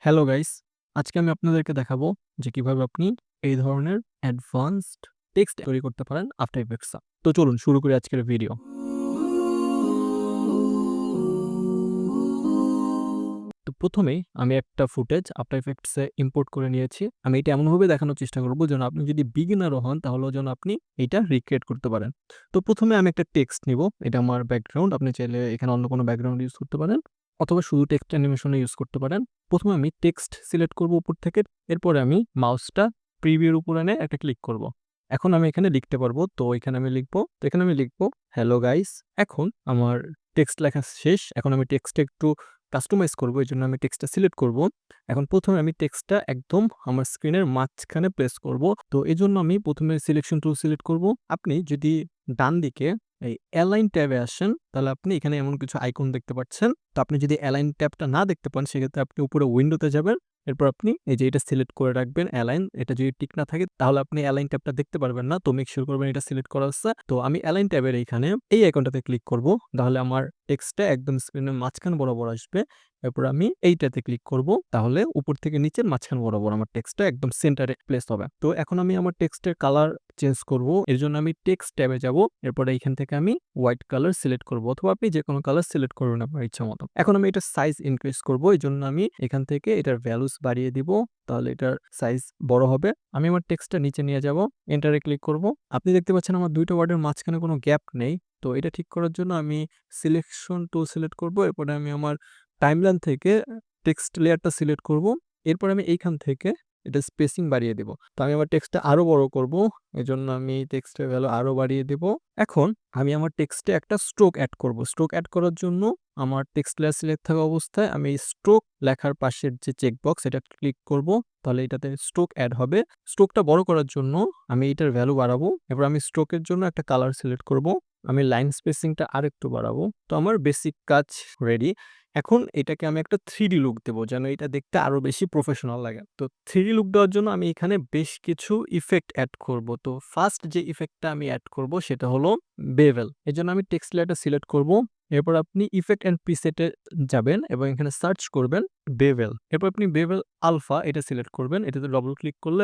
Hello guys, আজকে আমি আপনাদেরকে দেখাবো যে কিভাবে আপনি এই ধরনের অ্যাডভান্সড টেক্সট তৈরি করতে পারেন আফটার ইফেক্টস। তো চলুন শুরু করি আজকের ভিডিও। তো প্রথমেই আমি একটা ফুটেজ আফটার ইফেক্টস এ ইম্পোর্ট করে নিয়েছি। আমি এটা এমনভাবে দেখানোর চেষ্টা করব যেন আপনি যদি বিগিনারও হন তাহলেও যেন আপনি এইটা রিক্রিয়েট করতে পারেন। তো প্রথমে আমি একটা টেক্সট নিব। এটা আমার ব্যাকগ্রাউন্ড। আপনি চাইলে এখানে অন্য কোনো ব্যাকগ্রাউন্ড ইউজ করতে পারেন অথবা শুধু টেক্সট অ্যানিমেশন ইউজ করতে পারেন। প্রথমে আমি টেক্সট সিলেক্ট করব উপর থেকে। এরপরে আমি মাউসটা প্রিভিউর উপর এনে একটা ক্লিক করব। এখন আমি এখানে লিখতে পারবো। তো এখানে আমি লিখব হ্যালো গাইস। এখন আমার টেক্সট লেখা শেষ। এখন আমি টেক্সটটা একটু কাস্টমাইজ করব। এজন্য আমি টেক্সটটা সিলেক্ট করব। এখন প্রথমে আমি টেক্সটটা একদম আমার স্ক্রিনের মাঝখানে প্লেস করব। তো এজন্য আমি প্রথমে সিলেকশন টুল সিলেক্ট করব। আপনি যদি ডান দিকে এই অ্যালাইন ট্যাবে আসেন, তাহলে আপনি এখানে এমন কিছু আইকন দেখতে পাচ্ছেন। তো আপনি যদি অ্যালাইন ট্যাবটা না দেখতে পান, সেক্ষেত্রে আপনি উপরে উইন্ডোতে যাবেন। এরপর আপনি এই যে এটা সিলেক্ট করে রাখবেন অ্যালাইন। এটা যদি টিক না থাকে তাহলে আপনি অ্যালাইন ট্যাবটা দেখতে পারবেন না। তো মেক সিউর করবেন এটা সিলেক্ট করা আছে। তো আমি অ্যালাইন ট্যাবের এইখানে এই আইকনটাতে ক্লিক করব। তাহলে আমার টেক্সটটা একদম স্ক্রিনের মাঝখান বরাবর আসবে। এরপর আমি এইটাতে ক্লিক করব। তাহলে উপর থেকে নিচের মাঝখান বরাবর আমার টেক্সটটা একদম সেন্টারে প্লেস হবে। তো এখন আমি আমার টেক্সটের কালার চেঞ্জ করব। এর জন্য আমি টেক্সট ট্যাবে যাব। এরপরে এইখান থেকে আমি হোয়াইট কালার সিলেক্ট করব অথবা আপনি যেকোনো কালার সিলেক্ট করবেন আপনার ইচ্ছামতো। এখন আমি এটার সাইজ ইনক্রিজ করব। এজন্য আমি এখান থেকে এটার ভ্যালুস বাড়িয়ে দিব। তাহলে এটার সাইজ বড় হবে। আমি আমার টেক্সটটা নিচে নিয়ে যাব। এন্টারে ক্লিক করব। আপনি দেখতে পাচ্ছেন আমার দুইটা ওয়ার্ডের মাঝখানে কোনো গ্যাপ নেই। তো এটা ঠিক করার জন্য আমি সিলেকশন টুল সিলেক্ট করব। এরপরে আমি আমার টাইমলাইন থেকে টেক্সট লেয়ারটা সিলেক্ট করব। এরপর আমি এইখান থেকে এটা স্পেসিং বাড়িয়ে দেব। তো আমি আমার টেক্সটটা আরো বড় করব। এজন্য আমি টেক্সটের ভ্যালু আরো বাড়িয়ে দেব। এখন আমি আমার টেক্সটে একটা স্ট্রোক এড করব। স্ট্রোক এড করার জন্য আমার টেক্সট লেয়ার সিলেক্ট থাকা অবস্থায় আমি এই স্ট্রোক লেখার পাশের যে চেকবক্স এটা ক্লিক করব। তাহলে এটাতে স্ট্রোক এড হবে। স্ট্রোকটা বড় করার জন্য আমি এটার ভ্যালু বাড়াবো। এরপর আমি স্ট্রোকের জন্য একটা কালার সিলেক্ট করব। আমি লাইন স্পেসিংটা আরেকটু বাড়াবো। তো আমার বেসিক কাজ রেডি। এখন এটাকে আমি একটা 3D লুক দেব যেন এটা দেখতে আরো বেশি প্রফেশনাল লাগে। তো 3D লুক দেওয়ার জন্য আমি এখানে বেশ কিছু ইফেক্ট এড করব। তো ফার্স্ট যে ইফেক্টটা আমি এড করব সেটা হলো বেভেল। এজন্য আমি টেক্সট লেয়ারটা সিলেক্ট করব। এরপর আপনি ইফেক্ট এন্ড প্রিসেটে যাবেন এবং এখানে সার্চ করবেন বেভেল। এরপর আপনি বেভেল আলফা এটা সিলেক্ট করবেন। এটাতে ডবল ক্লিক করলে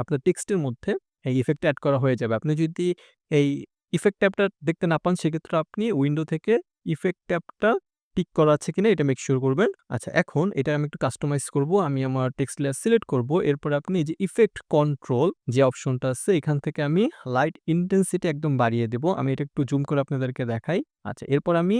আপনার টেক্সটের মধ্যে এই ইফেক্টটা এড করা হয়ে যাবে। আপনি যদি এই ইফেক্ট ট্যাবটা দেখতে না পান, সেক্ষেত্রে আপনি উইন্ডো থেকে ইফেক্ট ট্যাবটা টিক করা আছে কিনা এটা মেক সিউর করবেন। আচ্ছা, এখন এটা আমি একটু কাস্টমাইজ করব। আমি আমার টেক্সট লেয়ার সিলেক্ট করব। এরপর আপনি যে ইফেক্ট কন্ট্রোল যে অপশনটা আছে, এখান থেকে আমি লাইট ইনটেনসিটি একদম বাড়িয়ে দেব। আমি এটা একটু জুম করে আপনাদেরকে দেখাই। আচ্ছা, এরপর আমি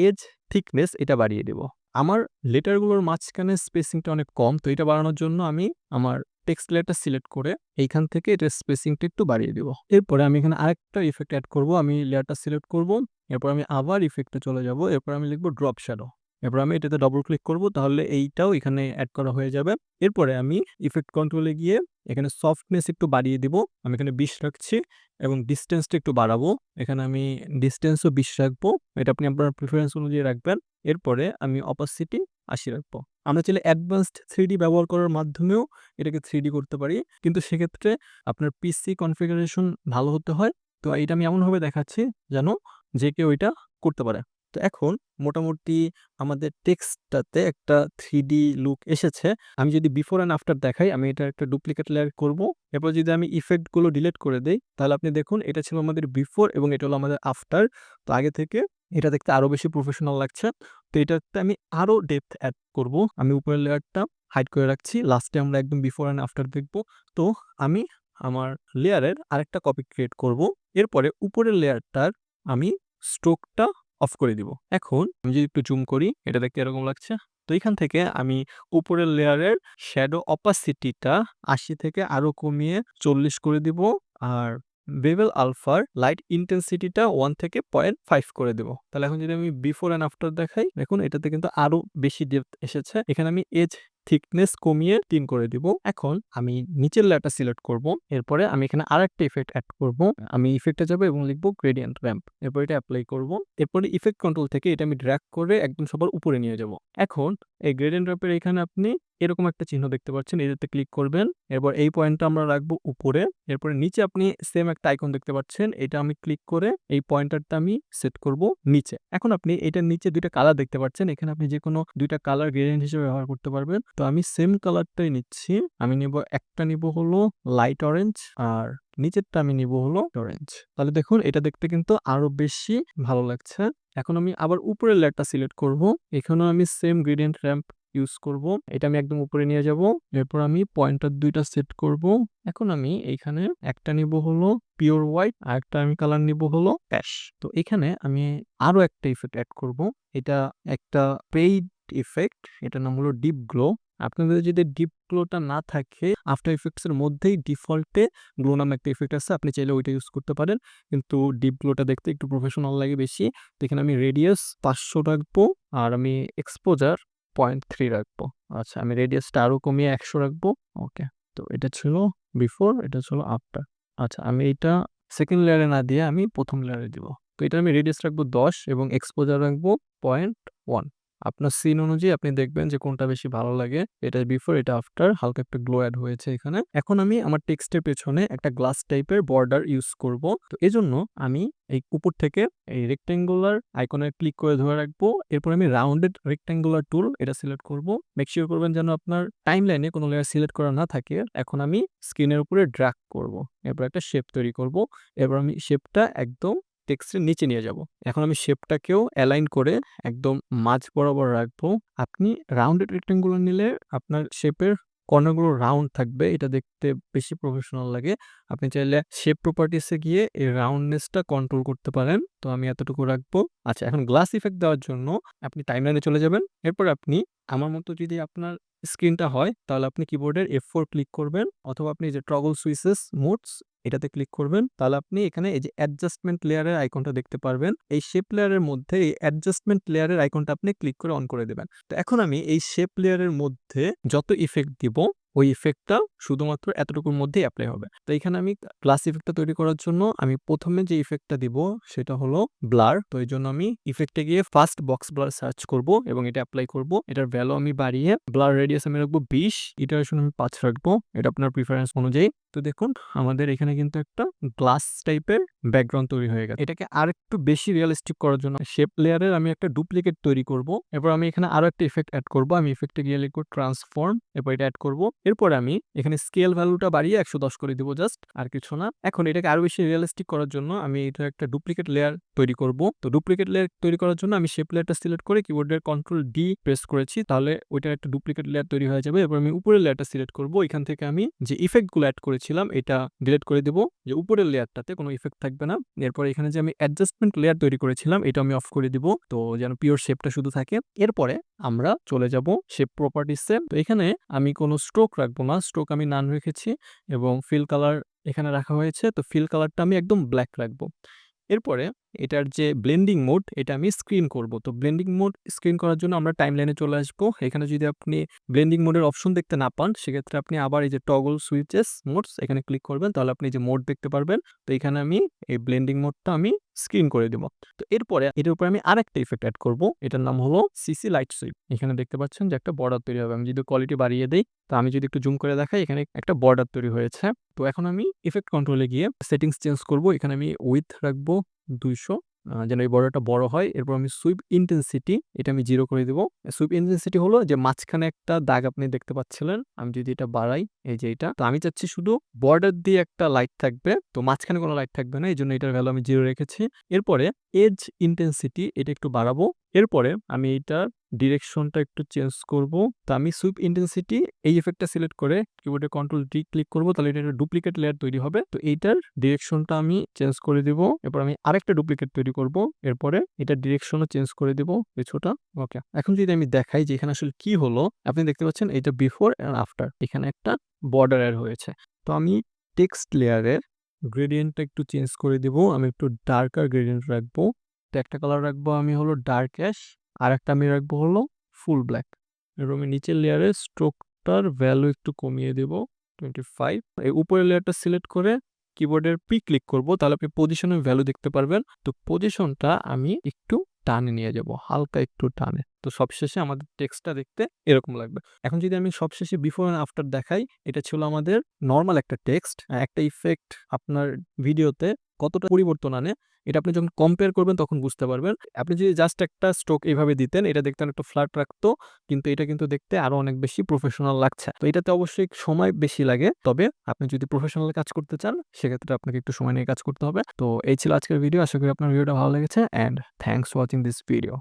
এজ থিকনেস এটা বাড়িয়ে দেব। আমার লেটারগুলোর মাঝখানে স্পেসিংটা অনেক কম। তো এটা বাড়ানোর জন্য আমি আমার টেক্সট লেয়ারটা সিলেক্ট করে এইখান থেকে এটার স্পেসিংটা একটু বাড়িয়ে দেব। এরপরে আমি এখানে আরেকটা ইফেক্ট এড করব। আমি লেয়ারটা সিলেক্ট করব। এরপর আমি আবার ইফেক্টে চলে যাব। এরপর আমি লিখব ড্রপ শ্যাডো। এরপর আমি এটাতে ডবল ক্লিক করব। তাহলে এইটাও এখানে এড করা হয়ে যাবে। এরপরে আমি ইফেক্ট কন্ট্রোলে গিয়ে এখানে সফটনেস একটু বাড়িয়ে দিব। আমি এখানে 20 রাখছি এবং ডিসটেন্সটা একটু বাড়াবো। এখানে আমি ডিসটেন্সও 20 রাখবো। এটা আপনি আপনার প্রেফারেন্স অনুযায়ী রাখবেন। এরপরে আমি অপাসিটি 80 রাখবো। আমরা চাইলে অ্যাডভান্সড 3D ব্যবহার করার মাধ্যমেও এটাকে 3D করতে পারি। কিন্তু সেক্ষেত্রে আপনার পিসি কনফিগারেশন ভালো হতে হয়। তো এটা আমি এমনভাবে দেখাচ্ছি যেন যে কেউ এটা করতে পারে। তো এখন মোটামুটি আমাদের টেক্সটটাতে একটা 3D লুক এসেছে। আমি যদি বিফোর অ্যান্ড আফটার দেখাই, আমি এটার একটা ডুপ্লিকেট লেয়ার করব। এরপর যদি আমি ইফেক্টগুলো ডিলিট করে দেই, তাহলে আপনি দেখুন এটা ছিল আমাদের বিফোর এবং এটা হলো আমাদের আফটার। তো আগে থেকে এটা দেখতে আরো বেশি প্রফেশনাল লাগছে। তো এটাতে আমি আরো ডেপথ এড করব। আমি উপরের লেয়ারটা হাইড করে রাখছি। লাস্টে আমরা একদম বিফোর অ্যান্ড আফটার দেখব। তো আমি আমার লেয়ারের আরেকটা কপি ক্রিয়েট করব। এরপরে উপরের লেয়ারটার আমি স্ট্রোকটা অফ করে দিব। এখন আমি যদি একটু জুম করি, এটা দেখতে এরকম লাগছে। তো এখান থেকে আমি উপরের লেয়ারের শ্যাডো অপাসিটিটা 80 থেকে আরো কমিয়ে 40 করে দিব। আর বেভেল আলফার লাইট ইনটেনসিটিটা 1 থেকে 0.5 করে দেব। তাহলে এখন যদি আমি বিফোর অ্যান্ড আফটার দেখাই, দেখুন এটাতে কিন্তু আরো বেশি ডেপথ এসেছে। এখানে আমি এজ থিকনেস কমিয়ে 3 করে দিব। এখন আমি নিচের লেয়ারটা সিলেক্ট করব। এরপরে আমি এখানে আরেকটা ইফেক্ট এড করব। আমি ইফেক্টে যাব এবং লিখব গ্রেডিয়েন্ট র‍্যাম্প। এরপর এটা এপ্লাই করব। এরপরে ইফেক্ট কন্ট্রোল থেকে এটা আমি ড্র্যাগ করে একদম সবার উপরে নিয়ে যাব। এখন এই গ্রেডিয়েন্ট র‍্যাম্পের এখানে আপনি এরকম একটা চিহ্ন দেখতে পাচ্ছেন, এটাতে ক্লিক করবেন। এরপর এই পয়েন্টটা আমরা রাখবো উপরে। এরপরে নিচে আপনি সেম একটা আইকন দেখতে পাচ্ছেন, এটা আমি ক্লিক করে এই পয়েন্টারটা আমি সেট করব নিচে। এখন আপনি এটার নিচে ২ টা কালার দেখতে পাচ্ছেন, এখানে আপনি যেকোনো ২ টা কালার গ্রেডিয়েন্ট হিসেবে ব্যবহার করতে পারবেন। তো আমি সেম কালারটাই নিচ্ছি। আমি নিব একটা নিব হলো লাইট অরেঞ্জ আর নিচেরটা আমি নিব হলো অরেঞ্জ। তাহলে দেখুন এটা দেখতে কিন্তু আরো বেশি ভালো লাগছে। এখন আমি আবার উপরের লেয়ারটা সিলেক্ট করব। এখানেও আমি সেম গ্রেডিয়েন্ট র‍্যাম্প ইউজ করব। এটা আমি একদম উপরে নিয়ে যাব। এরপর আমি পয়েন্টার ২ টা সেট করব। এখন আমি এইখানে একটা নিব হলো পিওর হোয়াইট আর একটা আমি কালার নিব হলো অ্যাশ। তো এখানে আমি আরো একটা ইফেক্ট এড করব। এটা একটা পেইড ইফেক্ট, এটার নাম হলো ডিপ গ্লো। আপনাদের যদি ডিপ গ্লোটা না থাকে, আফটার ইফেক্টস এর মধ্যেই ডিফল্টে গ্লো নামে একটা ইফেক্ট আছে, আপনি চাইলে ওইটা ইউজ করতে পারেন, কিন্তু ডিপ গ্লোটা দেখতে একটু প্রফেশনাল লাগে বেশি। তো এখানে আমি রেডিয়াস 500 রাখবো আর আমি এক্সপোজার 0.3 রাখবো। আচ্ছা, আমি রেডিয়াসটা আরো কমিয়ে 100 রাখবো। ওকে, তো এটা ছিল বিফোর, এটা ছিল আফটার। আচ্ছা, আমি এইটা সেকেন্ড লেয়ারে না দিয়ে আমি প্রথম লেয়ারে দিব। তো এটা আমি রেডিয়াস রাখবো 10 এবং এক্সপোজার রাখবো 0.1। আপনার সিন অনুযায়ী আপনি দেখবেন যে কোনটা বেশি ভালো লাগে। এটা বিফোর, এটা আফটার, হালকা একটা গ্লো অ্যাড হয়েছে এখানে। এখন আমি আমার টেক্সটের পেছনে একটা গ্লাস টাইপের বর্ডার ইউজ করব। তো এজন্য আমি এই উপর থেকে এই রেক্টেঙ্গুলার আইকনে ক্লিক করে ধরে রাখবো। এরপর আমি রাউন্ডেড রেক্টেঙ্গুলার টুল এটা সিলেক্ট করব। মেক শিওর করবেন যেন আপনার টাইমলাইনে কোনো লেয়ার সিলেক্ট করা না থাকে। এখন আমি স্ক্রিনের উপরে ড্র্যাগ করব। এরপর একটা শেপ তৈরি করব। এরপর আমি শেপটা একদম টেক্সটের নিচে নিয়ে যাব। এখন আমি শেপটাকেও অ্যালাইন করে একদম মাঝ বরাবর রাখবো। আপনি রাউন্ডেড রেক্টেঙ্গুলার নিলে আপনার শেপের কর্নারগুলো রাউন্ড থাকবে, এটা দেখতে বেশি প্রফেশনাল লাগে। আপনি চাইলে শেপ প্রপার্টিসে গিয়ে এই রাউন্ডনেসটা কন্ট্রোল করতে পারেন। তো আমি এতটুকু রাখবো। আচ্ছা, এখন গ্লাস ইফেক্ট দেওয়ার জন্য আপনি টাইমলাইনে চলে যাবেন। এরপর আপনি আমার মতো যদি আপনার স্ক্রিনটা হয়, তাহলে আপনি কিবোর্ডের F4 ক্লিক করবেন, অথবা আপনি যে টগল সুইচেস মোডস এটাতে ক্লিক করবেন। তাহলে আপনি এখানে এই যে অ্যাডজাস্টমেন্ট লেয়ারের আইকনটা দেখতে পারবেন। এই শেপ লেয়ারের মধ্যে এই অ্যাডজাস্টমেন্ট লেয়ারের আইকনটা আপনি ক্লিক করে অন করে দেবেন। তো এখন আমি এই শেপ লেয়ারের মধ্যে যত ইফেক্ট দিব, ওই ইফেক্টটা শুধুমাত্র এতটুকুর মধ্যেই অ্যাপ্লাই হবে। তো এখানে আমি গ্লাস ইফেক্টটা তৈরি করার জন্য আমি প্রথমে যে ইফেক্টটা দিব সেটা হলো ব্লার। তো এই জন্য আমি ইফেক্টে গিয়ে ফার্স্ট বক্স ব্লার সার্চ করব এবং এটা অ্যাপ্লাই করব। এটার ভ্যালু আমি বাড়িয়ে ব্লার রেডিয়াস আমি রাখবো 20, ইটারেশন আমি 5 রাখবো। এটা আপনার প্রিফারেন্স অনুযায়ী। তো দেখুন আমাদের এখানে কিন্তু একটা গ্লাস টাইপের ব্যাকগ্রাউন্ড তৈরি হয়ে গেছে। এটাকে আরেকটু বেশি রিয়েলিস্টিক করার জন্য শেপ লেয়ারের আমি একটা ডুপ্লিকেট তৈরি করব। এরপর আমি এখানে আরো একটা ইফেক্ট অ্যাড করব। আমি ইফেক্টে গিয়ে লিখব ট্রান্সফর্ম, এরপর এটা অ্যাড করব। এরপর আমি এখানে স্কেল ভ্যালুটা বাড়িয়ে 110 করে দিব, জাস্ট, আর কিছু না। এখন এটাকে আরো বেশি রিয়েলিস্টিক করার জন্য আমি এটা একটা ডুপ্লিকেট লেয়ার তৈরি করব। তো ডুপ্লিকেট লেয়ার তৈরি করার জন্য আমি শেপ লেয়ারটা সিলেক্ট করে কিবোর্ডের কন্ট্রোল ডি প্রেস করেছি, তাহলে ওইটার একটা ডুপ্লিকেট লেয়ার তৈরি হয়ে যাবে। এরপর আমি উপরের লেয়ারটা সিলেক্ট করব। এখান থেকে আমি যে ইফেক্টগুলো অ্যাড করেছিলাম এটা ডিলিট করে দেব, যে উপরের লেয়ারটাতে কোনো ইফেক্ট থাকবে না। এরপর এখানে যে আমি অ্যাডজাস্টমেন্ট লেয়ার তৈরি করেছিলাম এটা আমি অফ করে দিব, তো যেন পিওর শেপটা শুধু থাকে। এরপরে আমরা চলে যাব শেপ প্রপার্টিসে। তো এখানে আমি কোনো স্ট্রোক রাখবো না, স্ট্রোক আমি নান রেখেছি এবং ফিল কালার এখানে রাখা হয়েছে। তো ফিল কালারটা আমি একদম ব্ল্যাক রাখবো। এরপরে এটার যে ব্লেন্ডিং মোড এটা আমি স্ক্রিন করব। তো ব্লেন্ডিং মোড স্ক্রিন করার জন্য আমরা টাইমলাইনে চলে আসবো। এখানে যদি আপনি ব্লেন্ডিং মোডের অপশন দেখতে না পান, সেক্ষেত্রে আপনি আবার এই যে টগল সুইচেস মোডস এখানে ক্লিক করবেন, তাহলে আপনি যে মোড দেখতে পারবেন। তো এখানে আমি এই ব্লেন্ডিং মোডটা আমি স্ক্রিন করে দেব। তো এরপরে এটার উপরে আমি আরেকটা ইফেক্ট অ্যাড করব, এটার নাম হলো সিসি লাইট সুইপ। এখানে দেখতে পাচ্ছেন যে একটা বর্ডার তৈরি হবে। আমি যদি কোয়ালিটি বাড়িয়ে দেই, তো আমি যদি একটু জুম করে দেখাই, এখানে একটা বর্ডার তৈরি হয়েছে। তো এখন আমি ইফেক্ট কন্ট্রোলে গিয়ে সেটিংস চেঞ্জ করব। এখানে আমি উইথ রাখবো 200, যেন এই বর্ডারটা বড় হয়। এরপর আমি সুইপ ইন্টেন্সিটি এটা আমি 0 করে দেব। সুইপ ইন্টেন্সিটি হলো যে মাঝখানে একটা দাগ আপনি দেখতে পাচ্ছিলেন, আমি যদি এটা বাড়াই, এই যে এটা, তো আমি চাচ্ছি শুধু বর্ডার দিয়ে একটা লাইট থাকবে, তো মাঝখানে কোনো লাইট থাকবে না, এই জন্য এটার ভ্যালু আমি 0 রেখেছি। এরপরে এজ ইন্টেন্সিটি এটা একটু বাড়াবো। এরপরে আমি এইটার ডিরেকশনটা একটু চেঞ্জ করব। তো আমি সুইপ ইন্টেন্সিটি এই ইফেক্টটা সিলেক্ট করে কিবোর্ডে কন্ট্রোল ডি ক্লিক করব, তাহলে এটা একটা ডুপ্লিকেট লেয়ার তৈরি হবে। তো এইটার ডিরেকশনটা আমি চেঞ্জ করে দিব। এরপর আমি আরেকটা ডুপ্লিকেট তৈরি করব। এরপরে এটার ডিরেকশনও চেঞ্জ করে দিব কিছুটা। ওকে, এখন যদি আমি দেখাই যে এখানে আসলে কি হলো, আপনি দেখতে পাচ্ছেন এটা বিফোর এন্ড আফটার, এখানে একটা বর্ডার এর হয়েছে। তো আমি টেক্সট লেয়ারের গ্রেডিয়েন্টটা একটু চেঞ্জ করে দিব। আমি একটু ডার্কার গ্রেডিয়েন্ট রাখবো। তো একটা কালার রাখবো আমি হলো ডার্ক অ্যাশ, আর একটা আমি রাখবো হলো ফুল ব্ল্যাক। এরপর আমি নিচের লেয়ারে স্ট্রোকটার ভ্যালু একটু কমিয়ে দেব 25। এই উপরের লেয়ারটা সিলেক্ট করে কিবোর্ডের পি ক্লিক করব, তাহলে আপনি পজিশনের ভ্যালু দেখতে পারবেন। তো পজিশনটা আমি একটু টানে নিয়ে যাব, হালকা একটু টানে। তো সবশেষে আমাদের টেক্সটটা দেখতে এরকম লাগবে। এখন যদি আমি সবশেষে বিফোর অ্যান্ড আফটার দেখাই, এটা ছিল আমাদের নরমাল একটা টেক্সট। একটা ইফেক্ট আপনার ভিডিওতে কতটা পরিবর্তন আনে, এটা আপনি যখন কম্পেয়ার করবেন তখন বুঝতে পারবেন। আপনি যদি জাস্ট একটা স্ট্রোক এভাবে দিতেন, এটা দেখতে অনেকটা ফ্ল্যাট রাখতো, কিন্তু এটা কিন্তু দেখতে আরো অনেক বেশি প্রফেশনাল লাগছে। তো এটাতে অবশ্যই সময় বেশি লাগে। তবে আপনি যদি প্রফেশনাল কাজ করতে চান, সেক্ষেত্রে আপনাকে একটু সময় নিয়ে কাজ করতে হবে। তো এই ছিল আজকের ভিডিও। আশা করি আপনার ভিডিওটা ভালো লেগেছে, and thanks for watching this video.